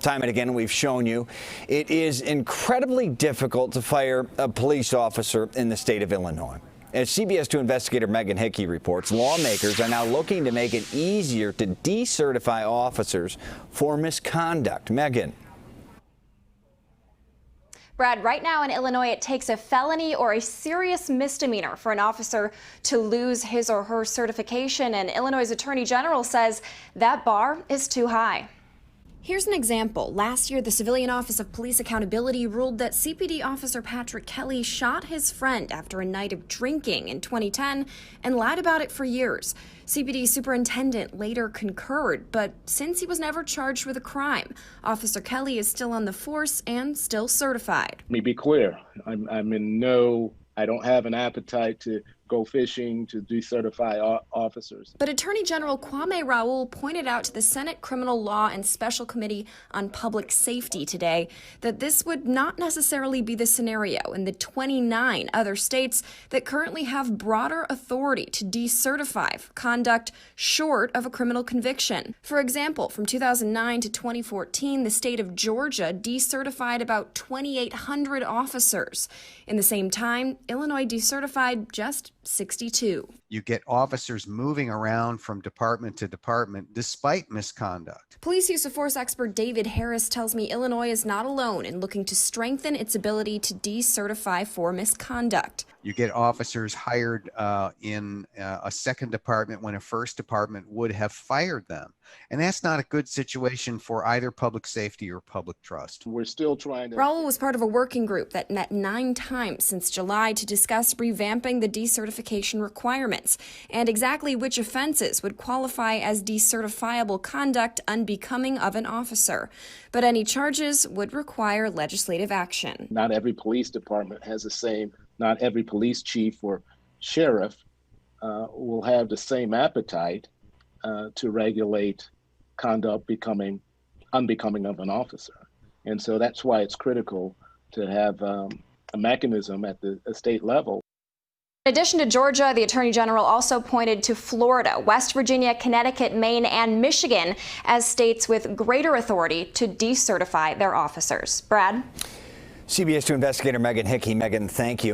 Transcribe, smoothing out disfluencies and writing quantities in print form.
Time and again, we've shown you it is incredibly difficult to fire a police officer in the state of Illinois. As CBS 2 investigator Megan Hickey reports, lawmakers are now looking to make it easier to decertify officers for misconduct. Megan. Brad, right now in Illinois, it takes a felony or a serious misdemeanor for an officer to lose his or her certification, and Illinois' Attorney General says that bar is too high. Here's an example. Last year, the Civilian Office of Police Accountability ruled that CPD officer Patrick Kelly shot his friend after a night of drinking in 2010 and lied about it for years. CPD superintendent later concurred, but since he was never charged with a crime, Officer Kelly is still on the force and still certified. Let me be clear. I don't have an appetite to go fishing to decertify officers. But Attorney General Kwame Raoul pointed out to the Senate Criminal Law and Special Committee on Public Safety today that this would not necessarily be the scenario in the 29 other states that currently have broader authority to decertify conduct short of a criminal conviction. For example, from 2009 to 2014, the state of Georgia decertified about 2,800 officers. In the same time, Illinois decertified just 62. You get officers moving around from department to department despite misconduct. Police use of force expert David Harris tells me Illinois is not alone in looking to strengthen its ability to decertify for misconduct. You get officers hired in a second department when a first department would have fired them. And that's not a good situation for either public safety or public trust. We're still trying to... Raoul was part of a working group that met 9 times since July to discuss revamping the decertification requirements and exactly which offenses would qualify as decertifiable conduct unbecoming of an officer. But any charges would require legislative action. Not every police department has the same, not every police chief or sheriff will have the same appetite to regulate conduct unbecoming of an officer. And so that's why it's critical to have a mechanism at the state level. In addition to Georgia, the Attorney General also pointed to Florida, West Virginia, Connecticut, Maine, and Michigan as states with greater authority to decertify their officers. Brad? CBS 2 investigator Megan Hickey. Megan, thank you.